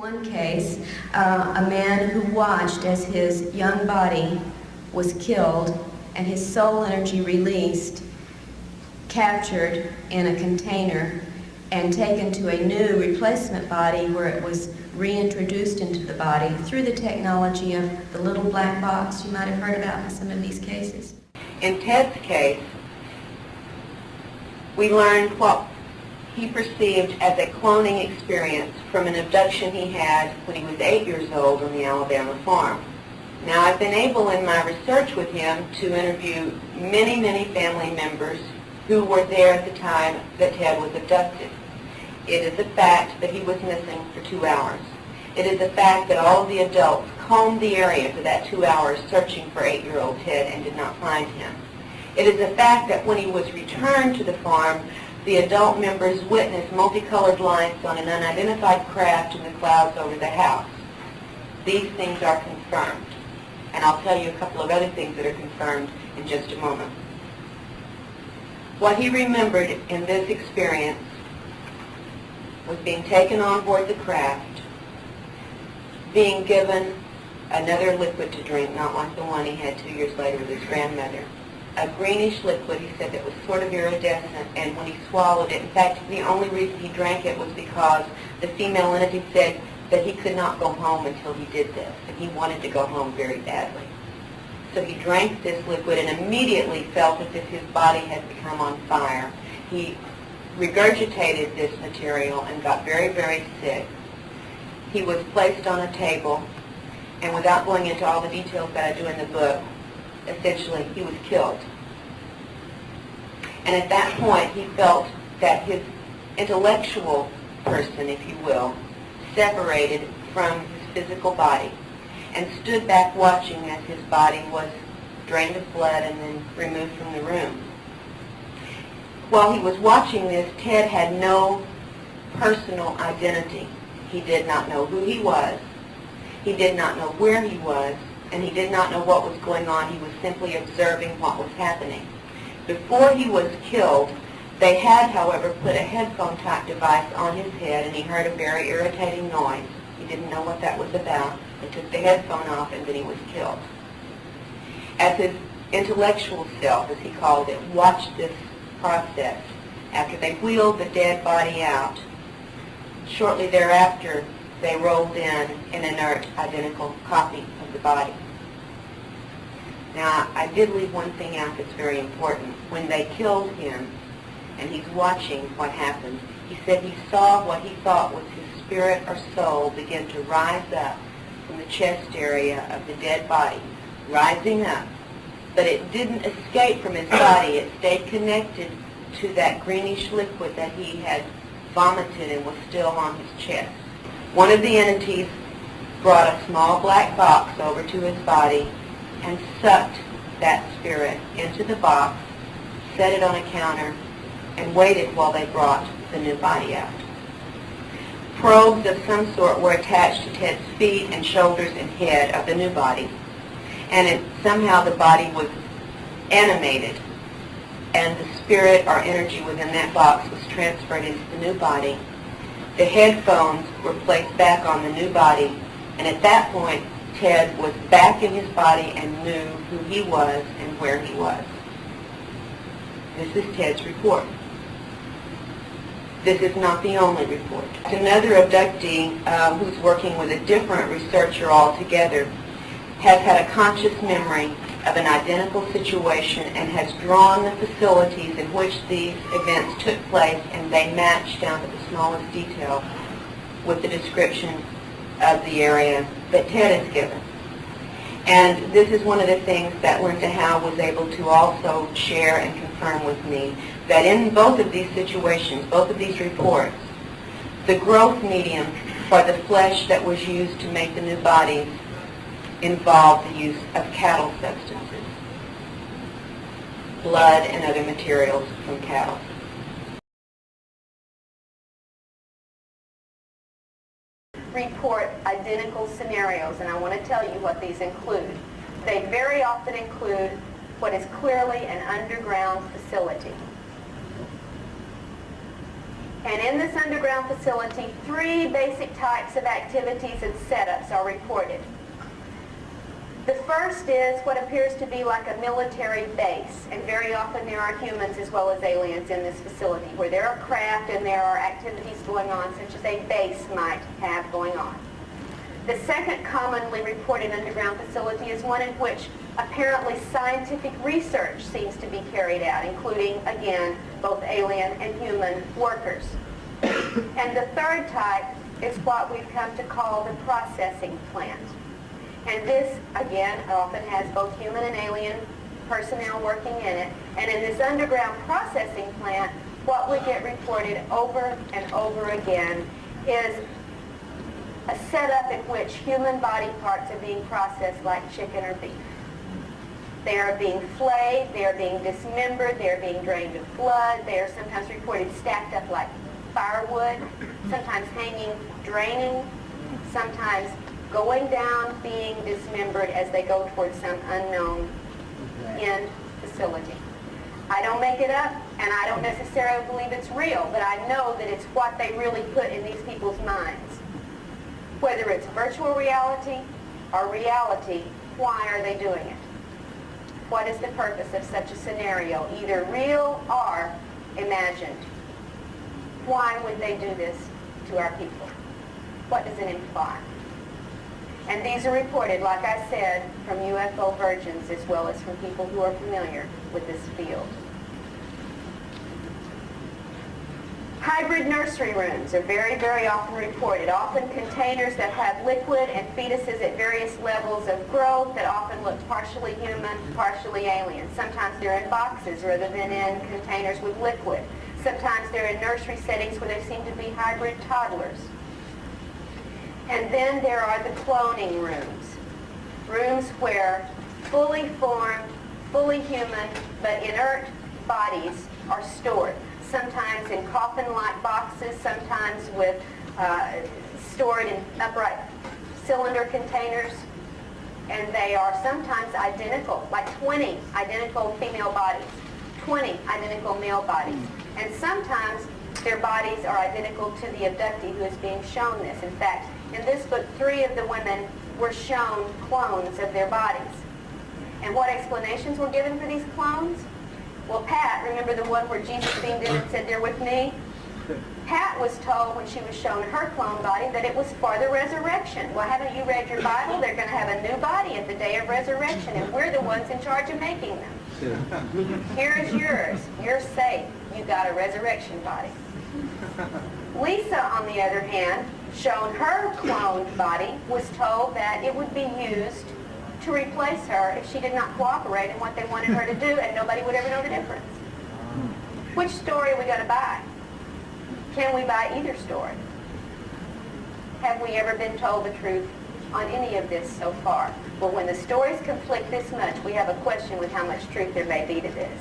one case, a man who watched as his young body was killed and his soul energy released, captured in a container, and taken to a new replacement body where it was reintroduced into the body through the technology of the little black box you might have heard about in some of these cases. In Ted's case, we learned what he perceived as a cloning experience from an abduction he had when he was 8 years old on the Alabama farm. Now, I've been able in my research with him to interview many, many family members who were there at the time that Ted was abducted. It is a fact that he was missing for 2 hours. It is a fact that all of the adults combed the area for that 2 hours searching for 8-year-old Ted and did not find him. It is a fact that when he was returned to the farm, the adult members witnessed multicolored lights on an unidentified craft in the clouds over the house. These things are confirmed. And I'll tell you a couple of other things that are confirmed in just a moment. What he remembered in this experience was being taken on board the craft, being given another liquid to drink, not like the one he had 2 years later with his grandmother. A greenish liquid, he said, that was sort of iridescent, and when he swallowed it, in fact, the only reason he drank it was because the female entity said that he could not go home until he did this, and he wanted to go home very badly. So he drank this liquid and immediately felt as if his body had become on fire. He regurgitated this material and got very, very sick. He was placed on a table, and without going into all the details that I do in the book, essentially he was killed. And at that point he felt that his intellectual person, if you will, separated from his physical body and stood back watching as his body was drained of blood and then removed from the room. While he was watching this, Ted had no personal identity. He did not know who he was. He did not know where he was. And he did not know what was going on. He was simply observing what was happening. Before he was killed, they had, however, put a headphone-type device on his head, and he heard a very irritating noise. He didn't know what that was about. They took the headphone off, and then he was killed. As his intellectual self, as he called it, watched this process, after they wheeled the dead body out, shortly thereafter, they rolled in an inert, identical copy of the body. Now, I did leave one thing out that's very important. When they killed him, and he's watching what happened, he said he saw what he thought was his spirit or soul begin to rise up from the chest area of the dead body, rising up. But it didn't escape from his body. It stayed connected to that greenish liquid that he had vomited and was still on his chest. One of the entities brought a small black box over to his body and sucked that spirit into the box, set it on a counter, and waited while they brought the new body out. Probes of some sort were attached to Ted's feet and shoulders and head of the new body, and somehow the body was animated, and the spirit or energy within that box was transferred into the new body. The headphones were placed back on the new body, and at that point, Ted was back in his body and knew who he was and where he was. This is Ted's report. This is not the only report. Another abductee who's working with a different researcher altogether has had a conscious memory of an identical situation and has drawn the facilities in which these events took place, and they match down to the smallest detail with the description of the area that Ted has given. And this is one of the things that Linda Howe was able to also share and confirm with me, that in both of these situations, both of these reports, the growth medium for the flesh that was used to make the new bodies involved the use of cattle substances, blood and other materials from cattle. Report identical scenarios, and I want to tell you what these include. They very often include what is clearly an underground facility. And in this underground facility, 3 basic types of activities and setups are reported. The first is what appears to be like a military base, and very often there are humans as well as aliens in this facility, where there are craft and there are activities going on such as a base might have going on. The second commonly reported underground facility is one in which apparently scientific research seems to be carried out, including, again, both alien and human workers. And the third type is what we've come to call the processing plant. And this, again, often has both human and alien personnel working in it. And in this underground processing plant, what we get reported over and over again is a setup in which human body parts are being processed like chicken or beef. They are being flayed, they are being dismembered, they are being drained of blood, they are sometimes reported stacked up like firewood, sometimes hanging, draining, sometimes going down, being dismembered as they go towards some unknown end facility. I don't make it up, and I don't necessarily believe it's real, but I know that it's what they really put in these people's minds. Whether it's virtual reality or reality, why are they doing it? What is the purpose of such a scenario, either real or imagined? Why would they do this to our people? What does it imply? And these are reported, like I said, from UFO virgins as well as from people who are familiar with this field. Hybrid nursery rooms are very, very often reported, often containers that have liquid and fetuses at various levels of growth that often look partially human, partially alien. Sometimes they're in boxes rather than in containers with liquid. Sometimes they're in nursery settings where they seem to be hybrid toddlers. And then there are the cloning rooms, rooms where fully formed, fully human, but inert bodies are stored. Sometimes in coffin-like boxes, sometimes with stored in upright cylinder containers, and they are sometimes identical, like 20 identical female bodies, 20 identical male bodies, and sometimes their bodies are identical to the abductee who is being shown this. In fact, in this book, 3 of the women were shown clones of their bodies. And what explanations were given for these clones? Well, Pat, remember the one where Jesus beamed in and said, "They're with me"? Pat was told when she was shown her clone body that it was for the resurrection. Well, haven't you read your Bible? They're going to have a new body at the day of resurrection, and we're the ones in charge of making them. Here's yours. You're safe. You got a resurrection body. Lisa, on the other hand, shown her cloned body, was told that it would be used to replace her if she did not cooperate in what they wanted her to do, and nobody would ever know the difference. Which story are we going to buy? Can we buy either story? Have we ever been told the truth on any of this so far? Well, when the stories conflict this much, we have a question with how much truth there may be to this.